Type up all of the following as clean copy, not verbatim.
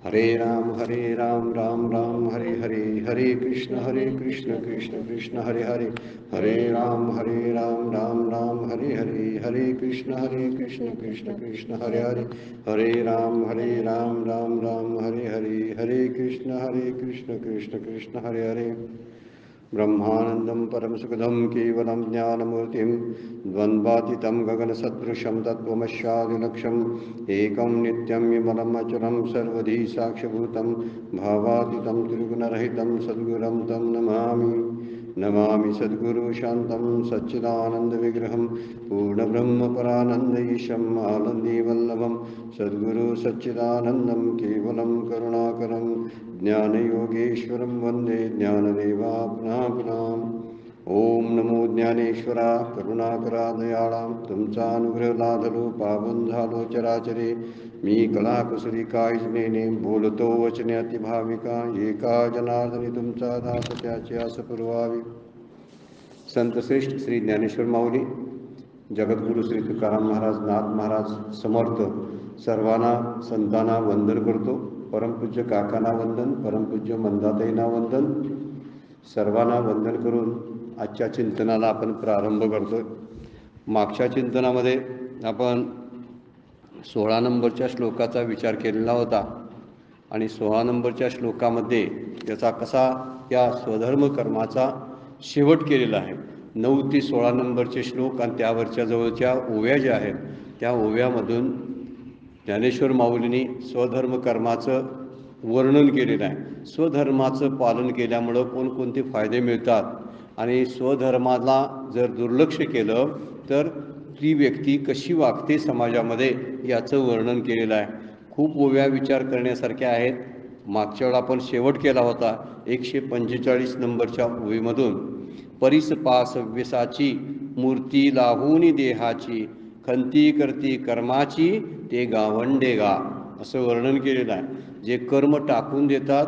हरे राम राम राम हरे हरे, हरे कृष्ण कृष्ण कृष्ण हरे हरे, हरे राम राम राम हरे हरे, हरे कृष्ण कृष्ण कृष्ण हरे हरे, हरे राम राम राम हरे हरे, हरे कृष्ण कृष्ण कृष्ण हरे हरे। ब्रह्मानन्दं परमसुखदं केवलं ज्ञानमूर्तिं द्वन्द्वातीतं गगनसदृशं तत्त्वमस्यादिलक्ष्यम् एकं नित्यं विमलम् अचलं सर्वधी साक्षिभूतं भावातीतं त्रिगुणरहितं सद्गुरुं तं नमामि। नमामि सद्गुरु शान्तं सच्चिदानन्दविग्रहं पूर्णब्रह्मपरानन्दईशम् आनन्दीवल्लभं सद्गुरु सच्चिदानन्दं केवलं करुणाकरं ज्ञानयोगेश्वरं वन्दे ज्ञानदेवात्मापुराम्। ओम नमो ज्ञानेश्वरा करुणाकरा दयाळा, तुमचा अनुग्रह लादलो पावन झालो चराचरे, मी कलाकुसरी काळजीने बोलतो वचने अतिभाविका, एका जनार्दनी तुमचा दास त्याचे आस पुरवावी। संतश्रेष्ठ श्री ज्ञानेश्वर माऊली, जगद्गुरु श्री तुकाराम महाराज, नाथ महाराज समर्थ सर्वांना संतांना वंदन करतो। परमपूज्य काकांना वंदन, परमपूज्य मंदाताईंना वंदन, सर्वांना वंदन करून आजच्या चिंतनाला आपण प्रारंभ करतो। मागच्या चिंतनामध्ये आपण 16 नंबरच्या श्लोकाचा विचार केलेला होता आणि 16 नंबरच्या श्लोकामध्ये त्याचा कसा या स्वधर्म कर्माचा शेवट केलेला आहे। 9 ते 16 नंबरचे श्लोक आणि त्यावरच्या जवळच्या ओव्या ज्या आहेत त्या ओव्यामधून ज्ञानेश्वर माऊलींनी स्वधर्म कर्माचं वर्णन केलेलं आहे। स्वधर्माचं पालन केल्यामुळं कोणकोणते फायदे मिळतात आणि स्वधर्माला जर दुर्लक्ष केलं तर ती व्यक्ती कशी वागते समाजामध्ये याचं वर्णन केलेलं आहे। खूप ओव्या विचार करण्यासारख्या आहेत। मागच्या वेळा आपण शेवट केला होता 145 नंबरच्या ओवीमधून, परिसपास व्यसाची मूर्ती लावूनी देहाची, खंती करती कर्माची ते गावंडे गा, असं वर्णन केलेलं आहे। जे कर्म टाकून देतात,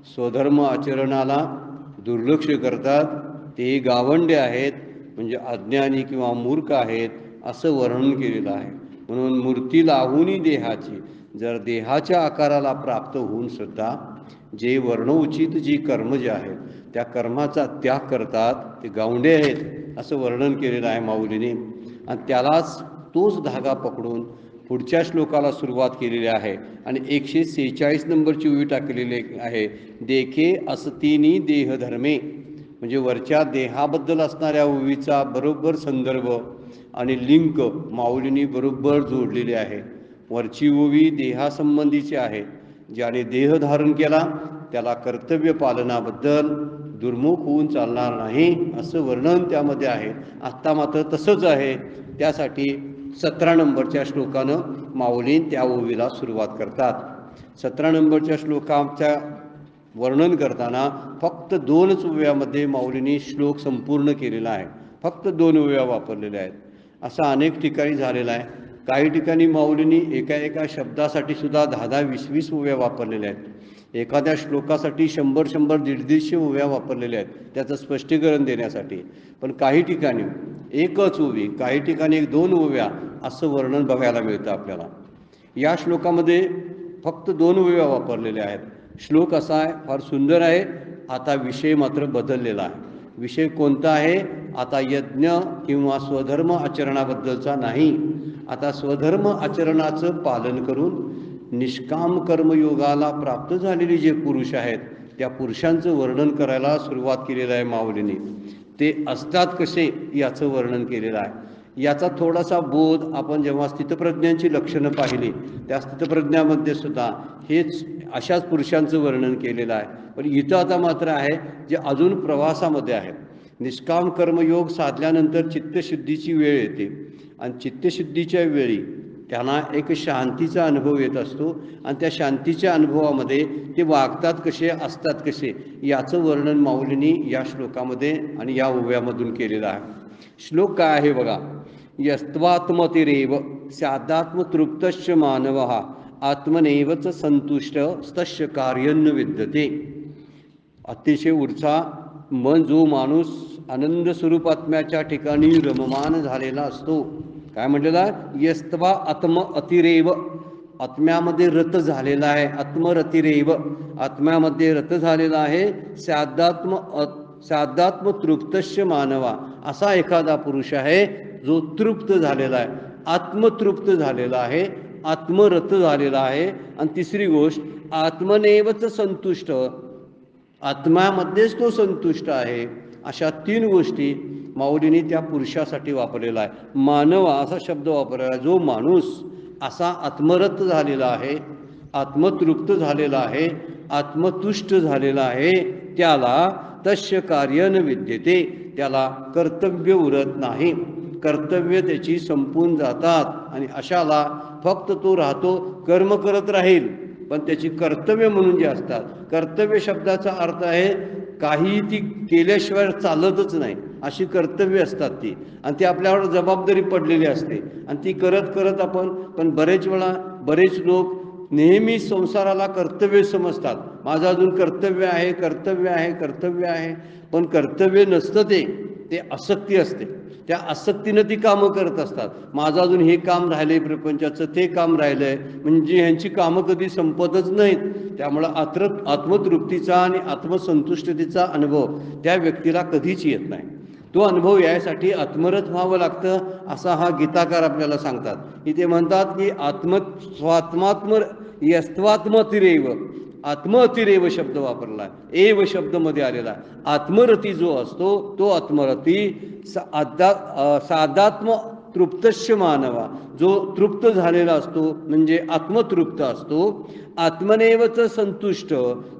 स्वधर्म आचरणाला दुर्लक्ष करतात, ते गावंडे आहेत, म्हणजे अज्ञानी किंवा मूर्ख आहेत असं वर्णन केलेलं आहे। म्हणून मूर्ती लावूनी देहाची, जर देहाच्या आकाराला प्राप्त होऊन सुद्धा जे वर्णोचित जी कर्म जे आहेत त्या कर्माचा त्याग करतात ते गावंडे आहेत असं वर्णन केलेलं आहे माऊलीने। आणि त्यालाच तोच धागा पकडून पुढच्या श्लोकाला सुरुवात केलेली आहे आणि 146 नंबरची ओवी टाकलेली आहे, देखे असतीनी देहधर्मे, म्हणजे वरच्या देहाबद्दल असणाऱ्या ओवीचा बरोबर संदर्भ आणि लिंक माऊलींनी बरोबर जोडलेले आहे। वरची ओवी देहासंबंधीची आहे, ज्याने देह धारण केला त्याला कर्तव्य पालनाबद्दल दुर्मुख होऊन चालणार नाही असं वर्णन त्यामध्ये आहे। आत्ता मात्र तसंच आहे, त्यासाठी 17 नंबरच्या श्लोकानं माऊली त्या ओवीला सुरुवात करतात। 17 नंबरच्या श्लोकाच्या वर्णन करताना फक्त 2च ओव्यामध्ये माऊलींनी श्लोक संपूर्ण केलेला आहे, फक्त 2 ओव्या वापरलेल्या आहेत। असं अनेक ठिकाणी झालेलं आहे। काही ठिकाणी माऊलींनी एका शब्दासाठी सुद्धा 10-10, 20-20 ओव्या वापरलेल्या आहेत। एखाद्या श्लोकासाठी 100-100, 150 ओव्या वापरलेल्या आहेत त्याचं स्पष्टीकरण देण्यासाठी। पण काही ठिकाणी एकच ओवी, काही ठिकाणी 1-2 ओव्या असं वर्णन बघायला मिळतं आपल्याला। या श्लोकामध्ये फक्त 2 ओव्या वापरलेल्या आहेत। श्लोक असा आहे, फार सुंदर आहे। आता विषय मात्र बदललेला आहे। विषय कोणता आहे? आता यज्ञ किंवा स्वधर्म आचरणाबद्दलचा नाही, आता स्वधर्म आचरणाचं पालन करून निष्काम कर्मयोगाला प्राप्त झालेले जे पुरुष आहेत त्या पुरुषांचं वर्णन करायला सुरुवात केलेलं आहे माऊलींनी। ते असतात कसे याचं वर्णन केलेलं आहे। याचा थोडासा बोध आपण जेव्हा स्थितप्रज्ञांची लक्षणं पाहिली त्या स्थितप्रज्ञामध्ये सुद्धा हेच अशाच पुरुषांचं वर्णन केलेलं आहे। पण इथं आता मात्र आहे जे अजून प्रवासामध्ये आहेत। निष्काम कर्मयोग साधल्यानंतर चित्तशुद्धीची वेळ येते आणि चित्तशुद्धीच्या वेळी त्यांना एक शांतीचा अनुभव येत असतो आणि त्या शांतीच्या अनुभवामध्ये ते वागतात कसे, असतात कसे याचं वर्णन माऊलींनी या श्लोकामध्ये आणि या ओव्यामधून केलेलं आहे। श्लोक काय आहे बघा, यस्त्वात्मतिरेव स्यादात्मतृप्तश्च मानवः आत्मनेवच संतुष्ट तस्य कार्यं न विद्यते। अतिशय उर्चा मन जो माणूस आनंद स्वरूप आत्म्याच्या ठिकाणी रममान झालेला असतो, काय म्हटलेला, यस्त्वा आत्म अतिरेव, आत्म्यामध्ये रत झालेला आहे, आत्मरतिरेव, आत्म्यामध्ये रत झालेला आहे. साध्यात्म तृप्तस्य मानवा, असा एखादा पुरुष आहे जो तृप्त झालेला आहे, आत्मतृप्त झालेला आहे, आत्मरत झालेला आहे. आणि तिसरी गोष्ट, आत्मनेवच संतुष्ट, आत्म्यामध्येच तो संतुष्ट आहे. अशा 3 गोष्टी माऊलींनी त्या पुरुषासाठी वापरलेला आहे. मानवा असा शब्द वापरलेला आहे. जो माणूस असा आत्मरत झालेला आहे, आत्मतृप्त झालेला आहे, आत्मतुष्ट झालेला आहे, त्याला तस्य कार्य न विद्यते, त्याला कर्तव्य उरत नाही, कर्तव्य त्याची संपून जातात. आणि अशाला फक्त तो राहतो, कर्म करत राहील, पण त्याची कर्तव्य म्हणून जे असतात, कर्तव्य शब्दाचा अर्थ आहे काही ती केल्याशिवाय चालतच नाही, अशी कर्तव्य असतात ती. आणि ती आपल्यावर जबाबदारी पडलेली असते आणि ती करत करत आपण, पण बरेच वेळा बरेच लोक नेहमी संसाराला कर्तव्य समजतात. माझं अजून कर्तव्य आहे, कर्तव्य आहे, कर्तव्य आहे. पण कर्तव्य नसतं, ते आसक्ती असते. त्या आसक्तीनं ती कामं करत असतात. माझं अजून हे काम राहिलंय प्रपंचाचं, ते काम राहिलंय, म्हणजे ह्यांची कामं कधी संपतच नाहीत. त्यामुळं आत्मतृप्तीचा आणि आत्मसंतुष्टतेचा अनुभव त्या व्यक्तीला कधीच येत नाही. तो अनुभव यासाठी आत्मरत व्हावं लागतं, असा हा गीताकार आपल्याला सांगतात. इथे म्हणतात की यस्त्वात्मतिरेव, आत्मअतिरेव शब्द वापरला आहे, एव शब्दमध्ये आलेला. आत्मरती जो असतो तो आत्मरती साधात्म तृप्तस्य मानवा, जो तृप्त झालेला असतो म्हणजे आत्मतृप्त असतो. आत्मनेवच संतुष्ट,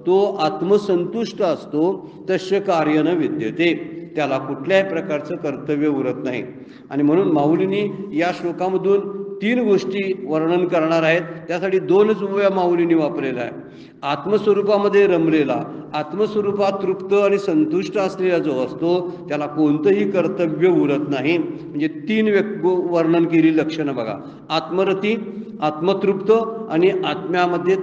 तो आत्मसंतुष्ट असतो. तस्य कार्य न विद्यते, त्याला कुठल्याही प्रकारचं कर्तव्य उरत नाही. आणि म्हणून माऊलींनी या श्लोकामधून 3 गोष्टी वर्णन करणार आहेत. त्यासाठी 2च उभ्या माऊलींनी वापरलेला आहे. आत्मस्वरूपामध्ये रमलेला, आत्मस्वरूपात तृप्त आणि संतुष्ट असलेला जो असतो, त्याला कोणतंही कर्तव्य उरत नाही. म्हणजे 3 वर्णन केली लक्षणं बघा. आत्मरती, आत्मतृप्त आणि आत्म्यामध्ये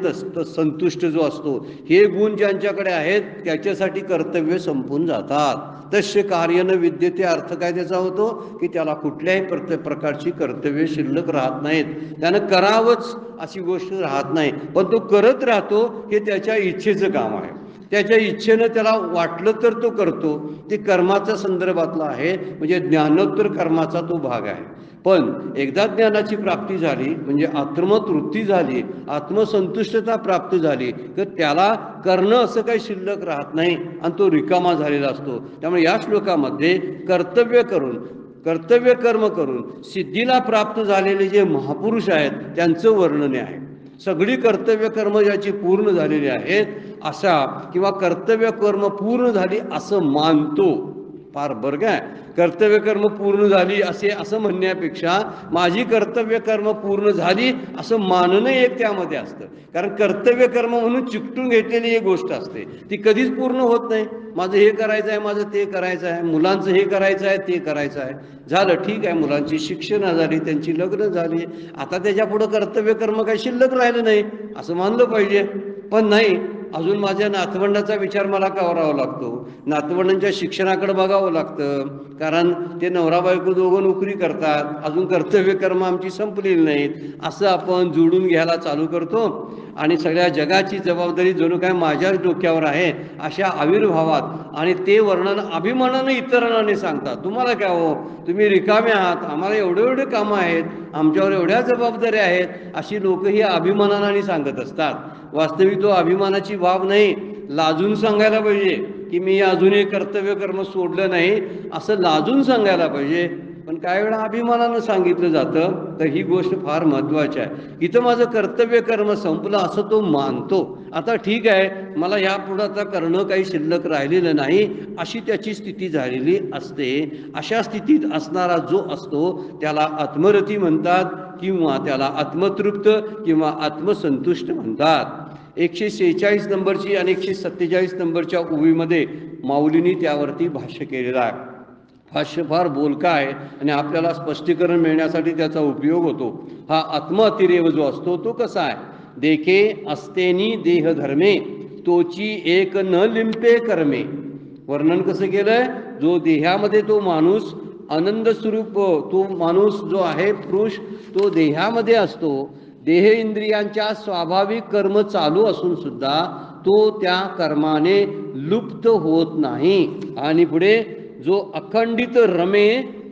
संतुष्ट जो असतो, हे गुण ज्यांच्याकडे आहेत त्याच्यासाठी कर्तव्य संपून जातात. तस्य कार्य न विद्यते, अर्थ काय त्याचा होतो की त्याला कुठल्याही प्रकारची कर्तव्य शिल्लक राहत नाहीत. त्यानं करावंच अशी गोष्ट राहत नाही, पण तो करत राहतो. हे त्याच्या इच्छेचं काम आहे. त्याच्या इच्छेनं त्याला वाटलं तर तो करतो. ते कर्माच्या संदर्भातलं आहे, म्हणजे ज्ञानोत्तर कर्माचा तो भाग आहे. पण एकदा ज्ञानाची प्राप्ती झाली म्हणजे आत्मतृप्ती झाली, आत्मसंतुष्टता प्राप्त झाली, तर त्याला करणं असं काही शिल्लक राहत नाही आणि तो रिकामा झालेला असतो. त्यामुळे या श्लोकामध्ये कर्तव्य कर्म करून सिद्धीला प्राप्त झालेले जे महापुरुष आहेत त्यांचं वर्णन आहे. सगळी कर्तव्य कर्म ज्याची पूर्ण झालेली आहेत अशा, किंवा कर्तव्य कर्म पूर्ण झाली असं मानतो, फार बरं काय, कर्तव्य कर्म पूर्ण झाली असं म्हणण्यापेक्षा माझी कर्तव्य कर्म पूर्ण झाली असं मानणं एक त्यामध्ये असतं. कारण कर्तव्य कर्म म्हणून चिकटून घेतलेली एक गोष्ट असते, ती कधीच पूर्ण होत नाही. माझं हे करायचं आहे, माझं ते करायचं आहे, मुलांचं हे करायचं आहे, ते करायचं आहे. झालं, ठीक आहे, मुलांची शिक्षण झाली, त्यांची लग्न झाली, आता त्याच्या पुढं कर्तव्य कर्म काही शिल्लक राहिलं नाही असं मानलं पाहिजे. पण नाही, अजून माझ्या नातवंडाचा विचार मला करावा लागतो, नातवंडांच्या शिक्षणाकडे बघावं लागतं, कारण ते नवरा बायको दोघं नोकरी करतात, अजून कर्तव्य कर्म आमची संपलेली नाहीत. असं आपण जोडून घ्यायला चालू करतो आणि सगळ्या जगाची जबाबदारी जणू काय माझ्याच डोक्यावर आहे अशा आविर्भावात, आणि ते वर्णन अभिमानानं इतरांना सांगतात, तुम्हाला काय हो, तुम्ही रिकामे आहात, आम्हाला एवढे कामं आहेत, आमच्यावर एवढ्या जबाबदाऱ्या आहेत, अशी लोक ही अभिमानाने सांगत असतात. वास्तविक तो अभिमानाची बाब नाही, लाजून सांगायला पाहिजे की मी अजूनही कर्तव्य कर्म सोडलं नाही, असं लाजून सांगायला पाहिजे. पण काही वेळा अभिमानानं सांगितलं जातं, तर ही गोष्ट फार महत्त्वाची आहे. इथं माझं कर्तव्य कर्म संपलं असं तो मानतो. आता ठीक आहे, मला यापुढं आता करणं काही शिल्लक राहिलेलं नाही, अशी त्याची स्थिती झालेली असते. अशा स्थितीत असणारा जो असतो त्याला आत्मरती म्हणतात, किंवा त्याला आत्मतृप्त किंवा आत्मसंतुष्ट म्हणतात. 146 नंबरची आणि 147 नंबरच्या ओवीमध्ये माऊलींनी त्यावरती भाष्य केलेलं आहे. भाष्य फार बोलका आहे आणि आपल्याला स्पष्टीकरण मिळण्यासाठी त्याचा उपयोग होतो. हा आत्मअतिरेव जो असतो तो कसा आहे, देखे असतेनी देह धर्मे, तोची एक न लिंपे कर्मे. वर्णन कसं केलंय, जो देहामध्ये तो माणूस आनंद स्वरूप, तो माणूस जो आहे पुरुष, तो देहामध्ये असतो, देह इंद्रियांच्या स्वाभाविक कर्म चालू असून सुद्धा तो त्या कर्माने लुप्त होत नाही। आणि पुढे जो अखंडित रमे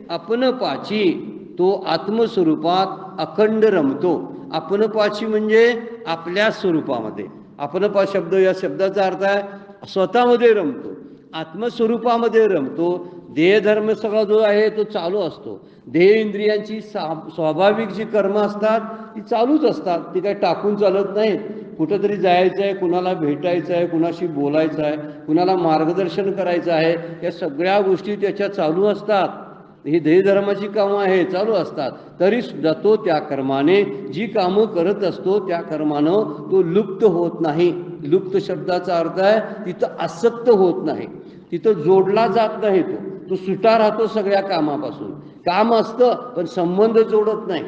आपणपाची तो आत्मस्वरूपात अखंड रमतो। आपणपाची म्हणजे आपल्या स्वरूपामध्ये। आपणपा शब्द या शब्दाचा अर्थ आहे स्वतःमध्ये रमतो, आत्मस्वरूपामध्ये रमतो। देहधर्म सगळा जो आहे तो चालू असतो। देह इंद्रियांची स्वाभाविक जी कर्म असतात ती चालूच असतात, ती काही टाकून चालत नाहीत। कुठंतरी जायचं आहे, कुणाला भेटायचं आहे, कुणाशी बोलायचं आहे, कुणाला मार्गदर्शन करायचं आहे, या सगळ्या गोष्टी त्याच्या चालू असतात। ही देहधर्माची कामं आहे चालू असतात, तरी सुद्धा तो त्या कर्माने जी कामं करत असतो त्या कर्मानं तो लुप्त होत नाही। लुप्त शब्दाचा अर्थ आहे तिथं आसक्त होत नाही, तिथं जोडला जात नाही। तो सुटा राहतो सगळ्या कामापासून। काम असतं पण संबंध जोडत नाही,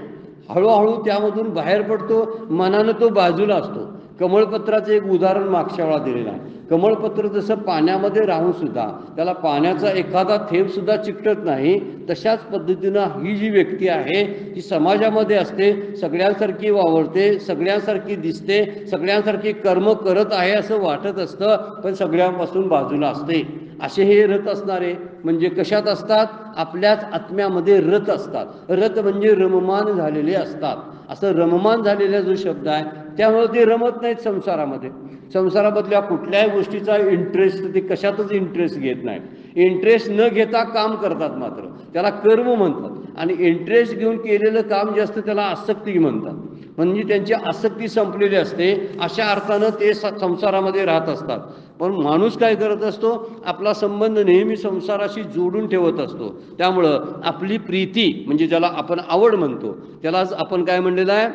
हळूहळू त्यामधून बाहेर पडतो, मनानं तो बाजूला असतो। कमळपत्राचं एक उदाहरण मागच्या वेळा दिलेलं आहे। कमळपत्र जसं पाण्यामध्ये राहून सुद्धा त्याला पाण्याचा एखादा थेंब सुद्धा चिकटत नाही, तशाच पद्धतीनं ही जी व्यक्ती आहे ती समाजामध्ये असते, सगळ्यांसारखी वावरते, सगळ्यांसारखी दिसते, सगळ्यांसारखी कर्म करत आहे असं वाटत असतं, पण सगळ्यांपासून बाजूला असते। असे हे रत असणारे म्हणजे कशात असतात? आपल्याच आत्म्यामध्ये रत असतात। रत म्हणजे रममान झालेले असतात। असं रममान झालेला जो शब्द आहे त्यामुळे ते रमत नाहीत संसारामध्ये। संसारामधल्या कुठल्याही गोष्टीचा इंटरेस्ट ते कशातच इंटरेस्ट घेत नाहीत। इंटरेस्ट न घेता काम करतात, मात्र त्याला कर्म म्हणतात। आणि इंटरेस्ट घेऊन केलेलं काम जे असतं त्याला आसक्ती म्हणतात। म्हणजे त्यांची आसक्ती संपलेली असते, अशा अर्थानं ते संसारामध्ये राहत असतात। पण माणूस काय करत असतो? आपला संबंध नेहमी संसाराशी जोडून ठेवत असतो। त्यामुळं आपली प्रीती म्हणजे ज्याला आपण आवड म्हणतो त्यालाच आपण काय म्हणलेलं आहे?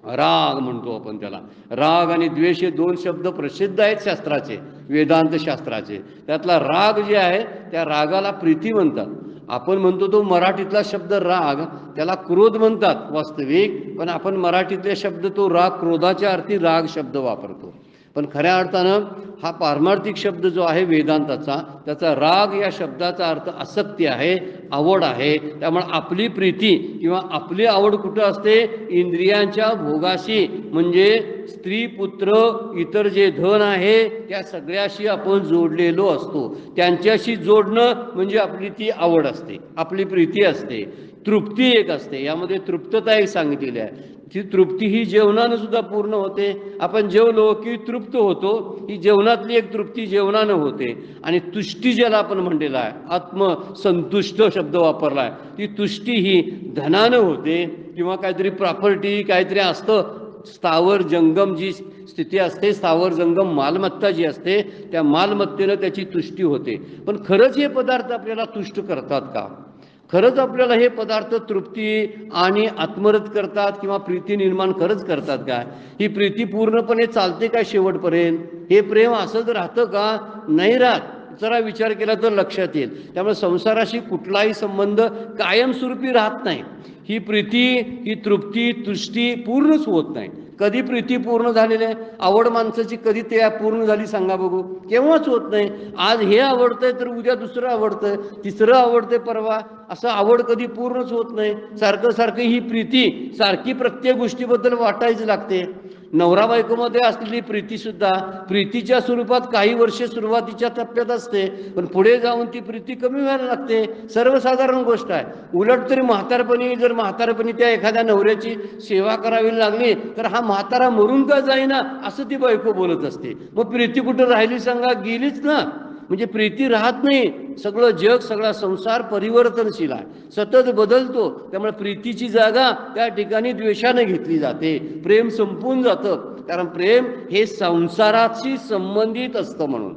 राग म्हणतो आपण त्याला। राग आणि द्वेष हे दोन शब्द प्रसिद्ध आहेत शास्त्राचे, वेदांत शास्त्राचे। त्यातला राग जे आहे त्या रागाला प्रीती म्हणतात। आपण म्हणतो तो मराठीतला शब्द राग, त्याला क्रोध म्हणतात वास्तविक, पण आपण मराठीतले शब्द तो राग क्रोधाच्या अर्थी राग शब्द वापरतो। पण खऱ्या अर्थानं हा पारमार्थिक शब्द जो आहे वेदांताचा, त्याचा राग या शब्दाचा अर्थ आसक्ती आहे, आवड आहे। त्यामुळे आपली प्रीती किंवा आपली आवड कुठं असते? इंद्रियांच्या भोगाशी, म्हणजे स्त्री पुत्र इतर जे धन आहे त्या सगळ्याशी आपण जोडलेलो असतो। त्यांच्याशी जोडणं म्हणजे आपली ती आवड असते, आपली प्रीती असते, तृप्ती एक असते। यामध्ये तृप्तता एक सांगितलेली आहे। ती तृप्ती ही जेवणानं सुद्धा पूर्ण होते। आपण जेवलो की तृप्त होतो, ही जेवणातली एक तृप्ती जेवणानं होते। आणि तुष्टी ज्याला आपण म्हणलेला आहे, आत्मसंतुष्ट शब्द वापरला आहे, ती तुष्टी ही धनानं होते किंवा काहीतरी प्रॉपर्टी काहीतरी असतं, स्थावर जंगम जी स्थिती असते, स्थावर जंगम मालमत्ता जी असते त्या मालमत्तेनं त्याची तुष्टी होते। पण खरंच हे पदार्थ आपल्याला तुष्ट करतात का? खरंच आपल्याला हे पदार्थ तृप्ती आणि आत्मरत करतात किंवा प्रीती निर्माण खरंच करतात का? ही प्रीती पूर्णपणे चालते का शेवटपर्यंत? हे प्रेम असंच राहतं का? नाही राहत। जरा विचार केला तर लक्षात येईल। त्यामुळे संसाराशी कुठलाही संबंध कायमस्वरूपी राहत नाही। ही प्रीती, ही तृप्ती, तुष्टी पूर्णच होत नाही। कधी प्रीती पूर्ण झालेली आहे? आवड माणसाची कधी ते पूर्ण झाली सांगा बघू? केव्हाच होत नाही। आज हे आवडतंय तर उद्या दुसरं आवडतंय, तिसरं आवडतंय परवा, असं आवड कधी पूर्णच होत नाही। सारखं सारखं ही प्रीती सारखी प्रत्येक गोष्टीबद्दल वाटायची लागते। नवरा बायकोमध्ये असलेली प्रीती सुद्धा प्रीतीच्या स्वरूपात काही वर्ष सुरुवातीच्या टप्प्यात असते, पण पुढे जाऊन ती प्रीती कमी व्हायला लागते। सर्वसाधारण गोष्ट आहे। उलट तरी म्हातारपणी त्या एखाद्या नवऱ्याची सेवा करावी लागली तर हा म्हातारा मरून का जाईना असं ती बायको बोलत असते। मग प्रीती कुठं राहिली सांगा? गेलीच ना। म्हणजे प्रीती राहत नाही। सगळं जग, सगळा संसार परिवर्तनशील आहे, सतत बदलतो। त्यामुळे प्रीतीची जागा त्या ठिकाणी द्वेषाने घेतली जाते, प्रेम संपून जातं। कारण प्रेम हे संसाराशी संबंधित असतं। म्हणून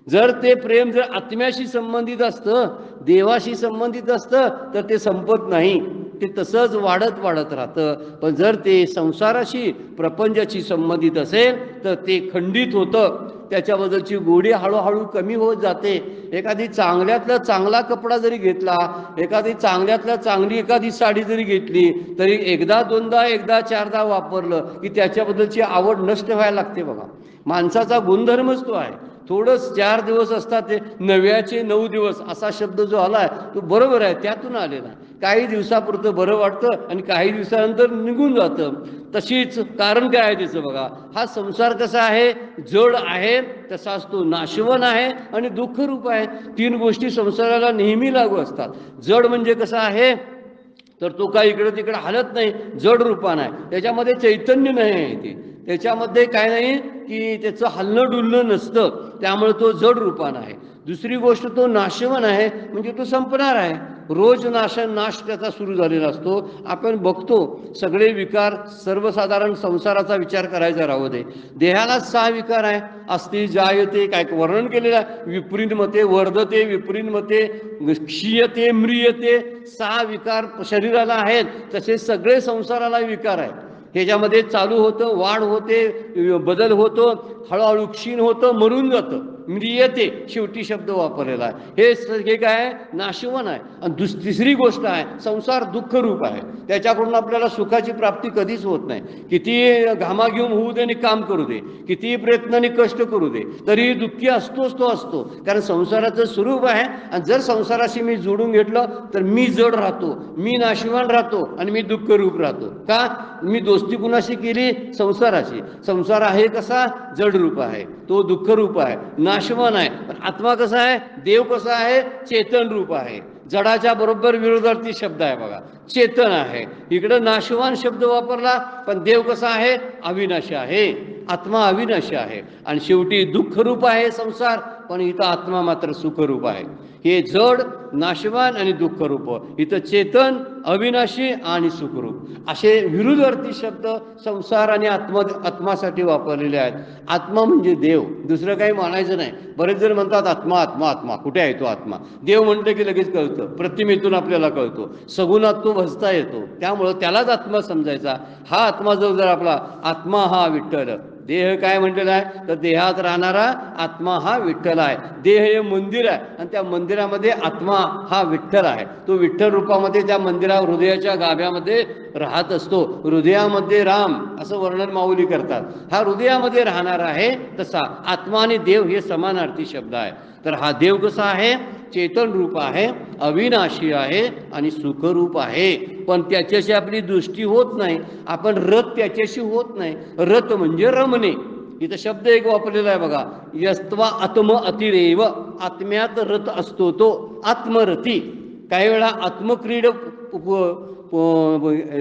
जर ते प्रेम जर आत्म्याशी संबंधित असतं, देवाशी संबंधित असतं तर ते संपत नाही, ते तसंच वाढत वाढत राहतं। पण जर ते संसाराशी प्रपंचाशी संबंधित असेल तर ते खंडित होतं, त्याच्याबद्दलची गोडी हळूहळू कमी होत जाते। एखादी चांगल्यातला चांगला कपडा जरी घेतला, एखादी चांगल्यातला चांगली एखादी साडी जरी घेतली, तरी एकदा दोनदा एकदा चारदा वापरलं की त्याच्याबद्दलची आवड नष्ट व्हायला लागते। बघा, माणसाचा गुणधर्मच तो आहे। थोडंच 4 दिवस असतात ते, नव्याचे 9 दिवस असा शब्द जो आला आहे तो बरोबर आहे, त्यातून आलेला आहे। काही दिवसापुरतं बरं वाटतं आणि काही दिवसानंतर निघून जातं. तशीच कारण काय आहे त्याचं बघा. हा संसार कसा आहे, जड आहे, तसाच तो नाशवंत आहे आणि दुःखरूप आहे. तीन गोष्टी संसाराला नेहमी लागू असतात. जड म्हणजे कसा आहे, तर तो काही इकडं तिकडं हलत नाही, जड रूपानं आहे. त्याच्यामध्ये चैतन्य नाही आहे, ते त्याच्यामध्ये काय नाही की त्याचं हलणं डुलणं नसतं, त्यामुळे तो जड रूपानं आहे. दुसरी गोष्ट तो नाशवंत आहे, म्हणजे तो संपणार आहे. रोज नाश त्याचा सुरू झालेला असतो. आपण बघतो सगळे विकार, सर्वसाधारण संसाराचा विचार करायचा राहू दे, देहाला 6 विकार आहे. अस्ति जायते, काय वर्णन केलेलं आहे, विपरीत मते वर्धते, विपरीत मते क्षीयते, म्रियते. 6 विकार शरीराला आहेत. तसे सगळे संसाराला विकार आहेत. ह्याच्यामध्ये चालू होतं, वाढ होते, बदल होतो, हळूहळू क्षीण होतं, मरून जातं, म्रियते शेवटी शब्द वापरलेला आहे. हे काय आहे, नाशवंत आहे. आणि तिसरी गोष्ट आहे, संसार दुःखरूप आहे. त्याच्याकडून आपल्याला सुखाची प्राप्ती कधीच होत नाही. किती घामाघूम होऊ दे आणि काम करू दे, किती प्रयत्नाने कष्ट करू दे, तरी दुःखी असतोच तो असतो. कारण संसाराचं स्वरूप आहे. आणि जर संसाराशी मी जोडून घेतलं तर मी जड राहतो, मी नाशवान राहतो आणि मी दुःखरूप राहतो. का? मी दोस्ती कुणाशी केली? संसाराशी. संसार आहे कसा, जड रूप आहे, तो दुःखरूप आहे, नाशवान आहे. पण आत्मा कसा आहे, देव कसा आहे, चेतन रूप आहे. जडाच्या बरोबर विरोधार्थी शब्द आहे बघा, चेतन आहे. इकडं नाशवान शब्द वापरला, पण देव कसा आहे, अविनाशी आहे. आत्मा अविनाशी आहे. आणि शेवटी दुःखरूप आहे संसार, पण इथं आत्मा मात्र सुखरूप आहे. हे जड, नाशवान आणि दुःखरूप, इथं चेतन, अविनाशी आणि सुखरूप, असे विरुद्धार्थी शब्द संसार आणि आत्मासाठी वापरलेले आहेत. आत्मा म्हणजे देव, दुसरं काही मानायचं नाही. बरेच जण म्हणतात आत्मा आत्मा आत्मा, कुठे आहे तो आत्मा? देव म्हटलं की लगेच कळतं, प्रतिमेतून आपल्याला कळतो, सगुणात तो भजता येतो, त्यामुळं त्यालाच आत्मा समजायचा. हा आत्मा जर आपला आत्मा हा विठ्ठल, देह काय म्हटलेला आहे, तर देहात राहणारा आत्मा हा विठ्ठल आहे. देह हे मंदिर आहे आणि त्या मंदिरामध्ये आत्मा हा विठ्ठल आहे. तो विठ्ठल रूपामध्ये त्या मंदिरा हृदयाच्या गाभ्यामध्ये राहत असतो. हृदयामध्ये राम असं वर्णन माऊली करतात. हा हृदयामध्ये राहणार आहे. तसा आत्मा आणि देव हे समानार्थी शब्द आहे. तर हा देव कसा आहे, चेतन रूप आहे, अविनाशी आहे आणि सुखरूप आहे. पण त्याच्याशी आपली दृष्टी होत नाही, आपण रत त्याच्याशी होत नाही. रत म्हणजे रमणे. इथं शब्द एक वापरलेला आहे बघा, यस्त्वा आत्म अतिरेव, आत्म्यात रत असतो तो आत्मरती. काही वेळा आत्मक्रीड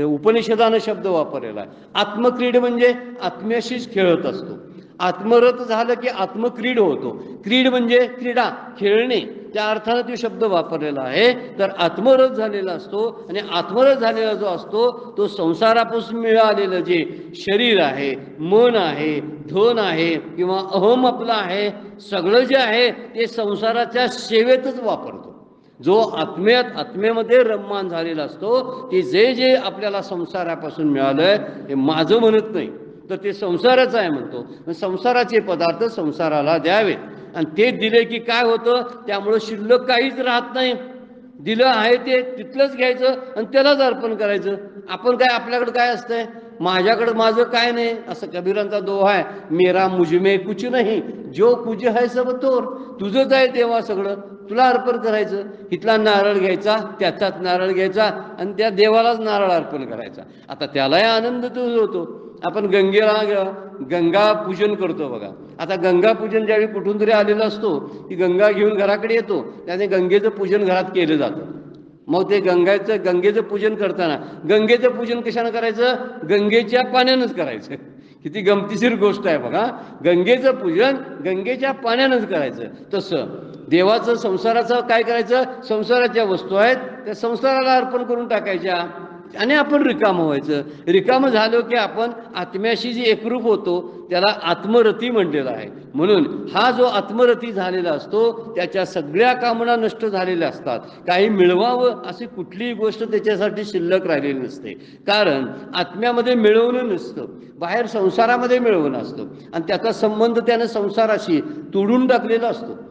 उपनिषदानं शब्द वापरलेला आहे. आत्मक्रीड म्हणजे आत्म्याशीच खेळत असतो. आत्मरत झालं की आत्मक्रीड होतो. क्रीड म्हणजे क्रीडा, खेळणे, त्या अर्थानं तो शब्द वापरलेला आहे. तर आत्मरत झालेला असतो. आणि आत्मरत झालेला जो असतो तो संसारापासून मिळालेलं जे शरीर आहे, मन आहे, धन आहे किंवा अहम आपला आहे, सगळं जे आहे ते संसाराच्या सेवेतच वापरतो. जो आत्मेमध्ये रममान झालेला असतो, ते जे जे आपल्याला संसारापासून मिळालंय हे माझं म्हणत नाही, तर ते संसाराचं आहे म्हणतो. संसाराचे पदार्थ संसाराला द्यावेत आणि ते दिले की काय होतं, त्यामुळं शिल्लक काहीच राहत नाही. दिलं आहे ते तिथलंच घ्यायचं आणि त्यालाच अर्पण करायचं. आपण काय, आपल्याकडं काय असतंय, माझ्याकडं माझं काय नाही. असं कबीरांचा दोहा आहे, मेरा मुझमे कुछ नहीं, जो कुछ है सब तोर. तुझंच आहे तेव्हा सगळं, तुला अर्पण करायचं. इथला नारळ घ्यायचा, त्याचाच नारळ घ्यायचा आणि त्या देवालाच नारळ अर्पण करायचा. आता त्यालाही आनंद तो होतो. आपण गंगा पूजन करतो बघा. आता गंगा पूजन ज्यावेळी कुठून तरी आलेला असतो, ती गंगा घेऊन घराकडे येतो, त्याने गंगेचं पूजन घरात केलं जातं. मग ते गंगेचं पूजन करताना गंगेचं पूजन कशानं करायचं, गंगेच्या पाण्यानंच करायचं. किती गमतीशीर गोष्ट आहे बघा. गंगेचं पूजन गंगेच्या पाण्यानंच करायचं. तसं देवाचं, संसाराचं काय करायचं, संसाराच्या वस्तू आहेत त्या संसाराला अर्पण करून टाकायच्या आणि आपण रिकामं व्हायचं. रिकामं झालो की आपण आत्म्याशी जे एकरूप होतो त्याला आत्मरती म्हटलेलं आहे. म्हणून हा जो आत्मरती झालेला असतो त्याच्या सगळ्या कामना नष्ट झालेल्या असतात. काही मिळवावं अशी कुठलीही गोष्ट त्याच्यासाठी शिल्लक राहिलेली नसते. कारण आत्म्यामध्ये मिळवणं नसतं, बाहेर संसारामध्ये मिळवणं असतं आणि त्याचा संबंध त्यानं संसाराशी तोडून टाकलेला असतो.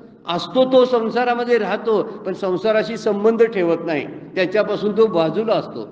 तो संसारामध्ये राहतो पण संसाराशी संबंध ठेवत नाही, त्याच्यापासून तो बाजूला असतो.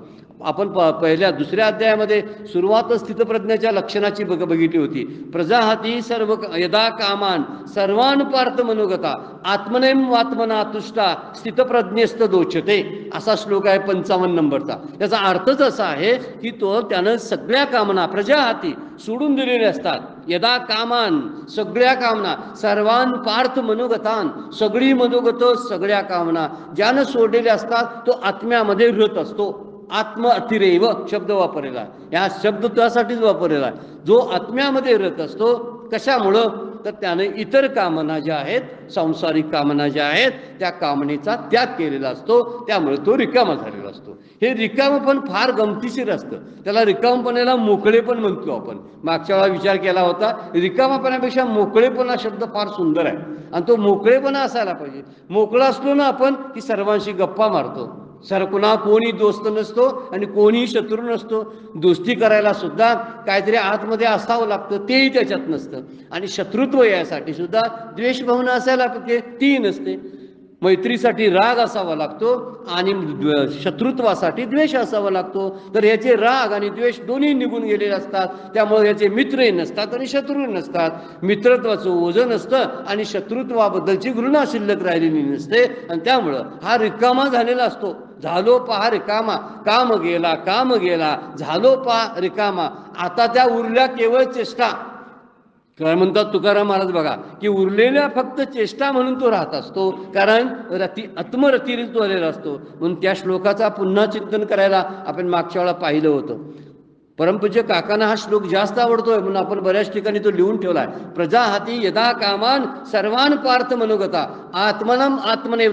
आपण पहिल्या दुसऱ्या अध्यायामध्ये सुरुवातच स्थितप्रज्ञाच्या लक्षणाची बघितली होती. प्रजाहाती सर्व यदा कामान सर्वान पार्थ मनोगता आत्मनेम आत्मना तुष्टा स्थितप्रज्ञेस्त दोचते असा श्लोक आहे 55 नंबरचा. त्याचा अर्थच असा आहे की तो त्यानं सगळ्या कामना प्रजाहाती सोडून दिलेले असतात. यदा कामान सगळ्या कामना सर्वान पार्थ मनोगतान सगळी मनोगत सगळ्या कामना ज्यानं सोडलेल्या असतात तो आत्म्यामध्ये रत असतो. आत्म अतिरेव शब्द वापरलेला या शब्द त्यासाठीच वापरलेला आहे. जो आत्म्यामध्ये रत असतो कशामुळं तर त्याने इतर कामना ज्या आहेत सांसारिक कामना ज्या आहेत त्या कामनेचा त्याग केलेला असतो. त्यामुळे तो रिकामा झालेला असतो. हे रिकामपण फार गमतीशीर असतं. त्याला रिकामपणाला मोकळेपण म्हणतो आपण. मागच्या वेळा विचार केला होता रिकामापणापेक्षा मोकळेपणा शब्द फार सुंदर आहे आणि तो मोकळेपणा असायला पाहिजे. मोकळा असलो ना आपण की सर्वांशी गप्पा मारतो. कुणा कोणी दोस्त नसतो आणि कोणी शत्रू नसतो. दोस्ती करायला सुद्धा काहीतरी आतमध्ये असावं लागतं तेही त्याच्यात नसतं आणि शत्रुत्व यासाठी सुद्धा द्वेषभावना असायला पाहिजे ती नसते. मैत्रीसाठी राग असावा लागतो आणि शत्रुत्वासाठी द्वेष असावा लागतो. तर याचे राग आणि द्वेष दोन्ही निघून गेलेले असतात. त्यामुळे याचे मित्रही नसतात आणि शत्रूही नसतात. मित्रत्वाचं ओझं नसतं आणि शत्रुत्वाबद्दलची घृणा शिल्लक राहिलेली नसते आणि त्यामुळं हा रिकामा झालेला असतो. झालो पहा रिकामा काम गेला झालो पहा रिकामा आता त्या उरल्या केवळ चेष्टा. काय म्हणतात तुकाराम महाराज बघा की उरलेल्या फक्त चेष्टा म्हणून तो राहत असतो. कारण आत्मरतीने तो आलेला असतो. म्हणून त्या श्लोकाचा पुन्हा चिंतन करायला आपण मागच्या वेळा पाहिलं होतं. परमपूज्य काकांना हा श्लोक जास्त आवडतोय म्हणून आपण बऱ्याच ठिकाणी तो लिहून ठेवलाय. प्रजाहाती यदा कामान सर्वान पार्थ मनोगता आत्मनम आत्मनेव